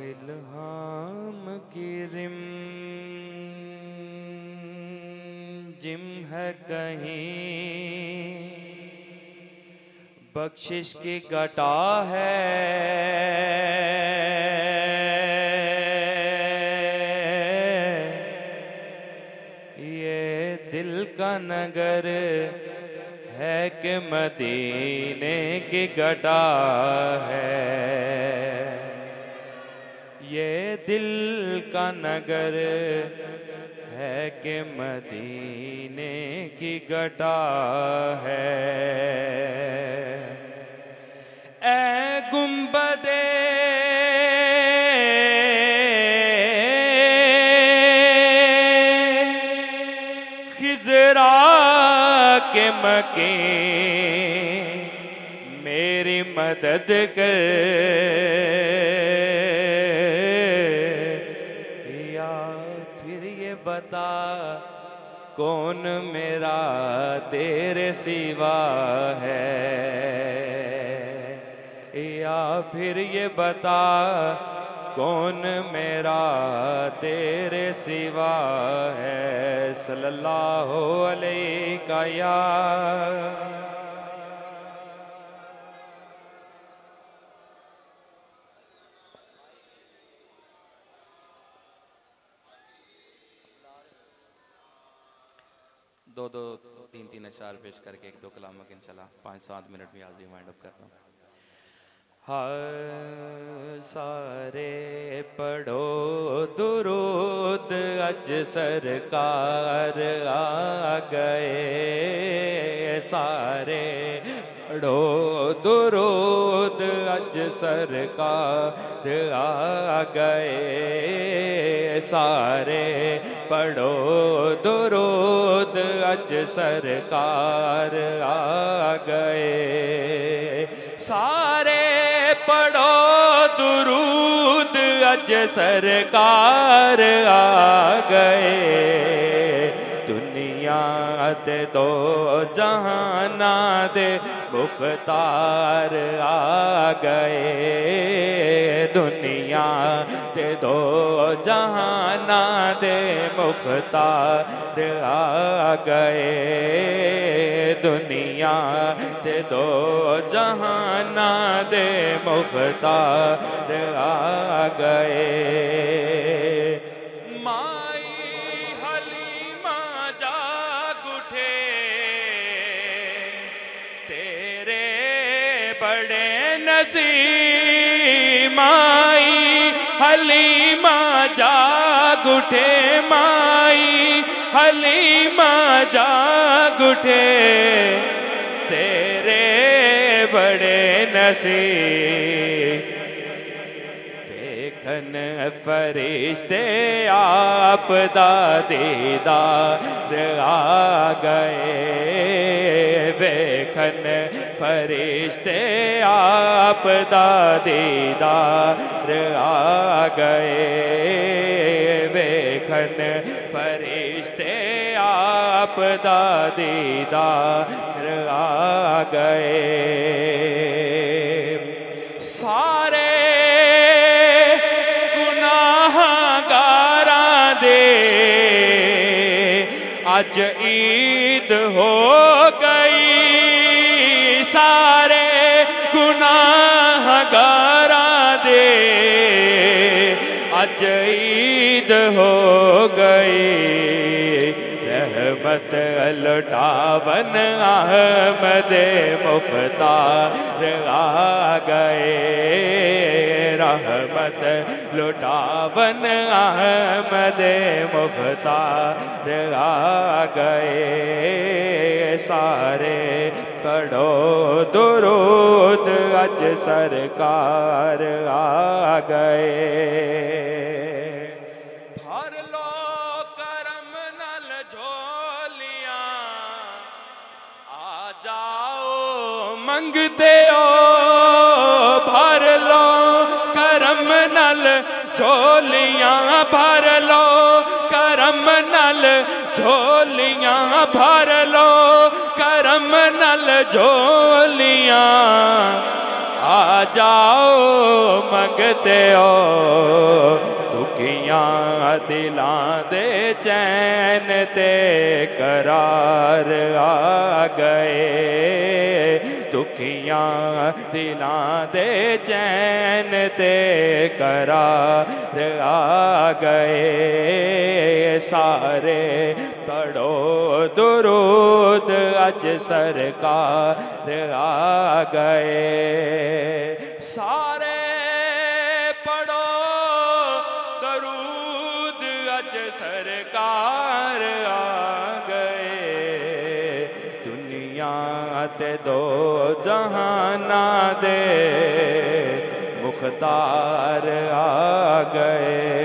इल्हाम की rim gym है कहीं, बख्शिश की घटा है ये दिल का नगर है कि मदीने की घटा है। ये दिल का नगर है कि मदीने की घटा है। ऐ गुंबदे खिजरा के मके मेरी मदद कर, या फिर ये बता कौन मेरा तेरे सिवा है, या फिर ये बता कौन मेरा तेरे सिवा है। सल्लल्लाहु अलैहि या दो तीन तीन अशार पेश करके एक दो कलाम के इंशाल्लाह 5-7 मिनट में हाजिर वाइंड अप करता हूँ। सारे पढ़ो दुरूद अज सरकार आ गए, सारे पढ़ो दुरूद अज सरकार आ गए, सारे पढ़ो दुरूद अज सरकार आ गए, सारे पढ़ो दुरूद अज सरकार आ गए। दुनिया दे दो जहाना दे मुख्तार आ गए, दुनिया दे दो जहाना दे मुख्तार आ गए, दुनिया दे दो जहाना दे मुख्तार आ गए। माई हलीमा जाग उठे तेरे बड़े नसीब, माई हलीमा जाग उठे, माई हलीमा जाग उठे तेरे बड़े नसीब। देखन फरिश्ते आप दा दीदार आ गए, देखन फरिश्ते आप दा दीदार आ गए, देखन फरिश्ते आप दा दीदार आ गए। सारे गुनाहगारां दे आज ईद हो गई, सारे गुनाहगारां दे आज ईद हो गई। रहमत लुटावन अहमद मुख्तार आ गए, रहमत लुटावन अहमद मुख्तार आ गए, सारे पढ़ो दुरूद अज सरकार आ गए। मंगते हो भर लो करम नल झोलियां, भर लो करम नल झोलियां, भर लो करम नल झोलियां आ जाओ मंगते हो दुखियां दिलां दे चैन ते करार आ गए दुखियां दिलां दे चैन ते करार आ गए सारे पढ़ो दुरूद अज सरकार आ गए सारे पढ़ो दरूद अज सरकार आ गए दुनिया ते दो जहाना दे मुख्तार आ गए